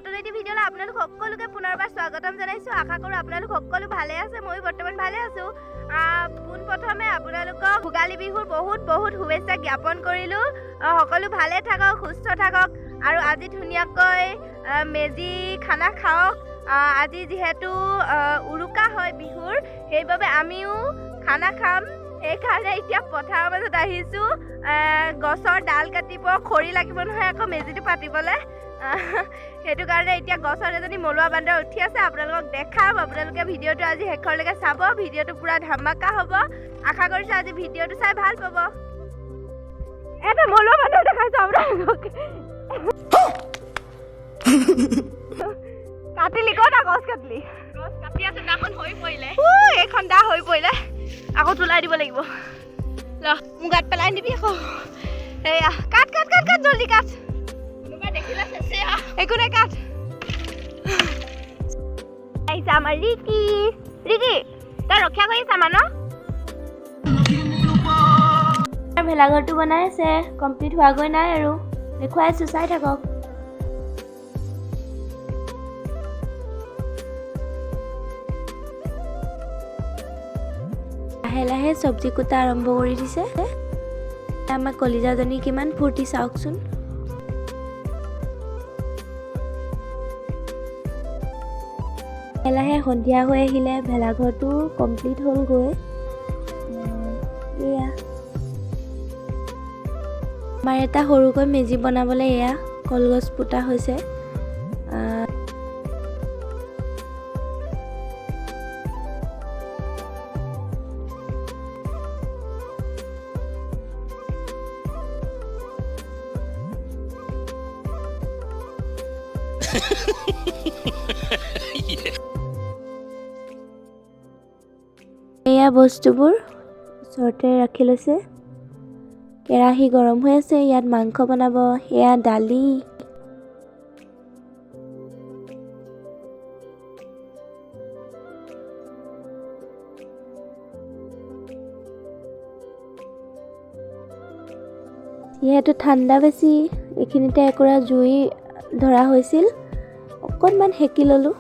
নতুন এটি ভিডিঅ'লৈ আপোনালোক সকলোকে পুনৰবাৰ স্বাগতম জনাইছোঁ। আশা কৰোঁ আপোনালোক সকলো ভালে আছে। মই বৰ্তমান ভালে আছোঁ। পোনপ্ৰথমে আপোনালোকক ভোগালী বিহুৰ বহুত শুভেচ্ছা জ্ঞাপন কৰিলোঁ। সকলো ভালে থাকক, সুস্থ থাকক আৰু আজি ধুনীয়াকৈ মেজি খানা খাওক। আজি যিহেতু উৰুকা হয় বিহুৰ, সেইবাবে আমিও খানা খাম। সেইকাৰণে এতিয়া পথাৰৰ মাজত আহিছোঁ। গছৰ ডাল কাটিব, খৰি লাগিব নহয় আকৌ মেজিটো পাতিবলৈ। সেইটো কাৰণে এতিয়া গছৰ এজনী মলুৱা বান্দৰ উঠি আছে, আপোনালোকক দেখাম। আপোনালোকে ভিডিঅ'টো আজি শেষৰলৈকে চাব। ভিডিঅ'টো পুৰা ধামাকা হ'ব। আশা কৰিছোঁ আজি ভিডিঅ'টো চাই ভাল পাব। এটা মলুৱা বান্দৰ দেখাইছোঁ আপোনালোকক। কাটিলি ক'ত গছ কাটিলি? গছ কাটি আছে, দাখন হৈ পৰিলে। এইখন দা হৈ পৰিলে, আকৌ তোলাই দিব লাগিব। ল মোক গাত পেলাই দিবি আকৌ। এয়া কাট কাট কাট কাট, জলদি কাট। একো নাই, কাট। আহিছে আমাৰ ৰিকি। ৰিকি তই ৰক্ষা কৰি আছা মানুহ? ভেলাঘৰটো বনাই আছে, কমপ্লিট হোৱাগৈ নাই আৰু দেখুৱাই আছোঁ, চাই থাকক। লাহে লাহে চব্জি কুটা আৰম্ভ কৰি দিছে। আমাৰ কলিজাজনী কিমান ফূৰ্তি চাওকচোন। লাহে লাহে সন্ধিয়া হৈ আহিলে, ভেলাঘৰটো কমপ্লিট হ'লগৈ। এয়া আমাৰ এটা সৰুকৈ মেজি বনাবলৈ এয়া কলগছ পোতা হৈছে। এয়া বস্তুবোৰ ওচৰতে ৰাখি লৈছে। কেৰাহী গৰম হৈ আছে, ইয়াত মাংস বনাব। এয়া দালি, যিহেতু ঠাণ্ডা বেছি, এইখিনিতে একুৰা জুই ধৰা হৈছিল, অকণমান সেকি ল'লোঁ।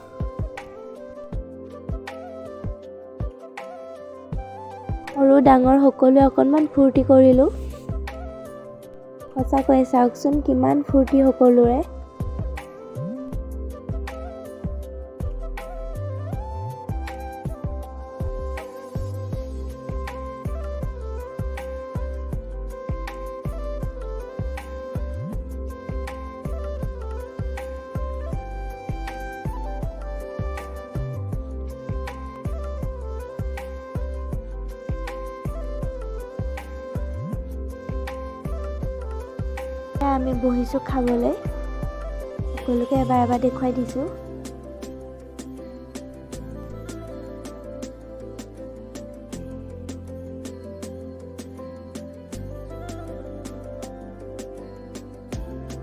সৰু ডাঙৰ সকলোৱে অকণমান ফূৰ্তি কৰিলোঁ। সঁচাকৈ চাওকচোন কিমান ফূৰ্তি সকলোৰে। আমি বহিছোঁ খাবলৈ। সকলোকে এবাৰ এবাৰ দেখুৱাই দিছোঁ।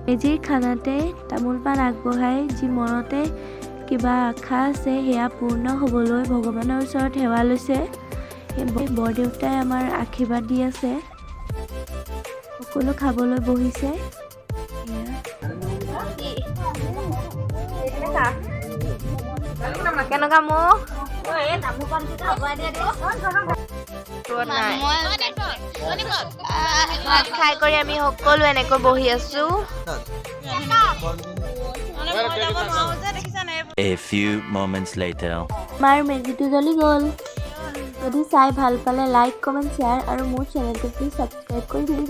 মেজিৰ খানাতে তামোল পাণ আগবঢ়াই যি মনতে কিবা আশা আছে সেয়া পূৰ্ণ হ'বলৈ ভগৱানৰ ওচৰত সেৱা লৈছে। বৰদেউতাই আমাৰ আশীৰ্বাদ দি আছে। সকলো খাবলৈ বহিছে। কেনেকুৱা মোক ভাত খাই কৰি আমি সকলো এনেকৈ বহি আছো। A few moments later. আমাৰ মেজিটো জ্বলি গ'ল। যদি চাই ভাল পালে লাইক, কমেণ্ট, শ্বেয়াৰ আৰু মোৰ চেনেলটো প্লিজ ছাবস্ক্ৰাইব কৰি দিবি।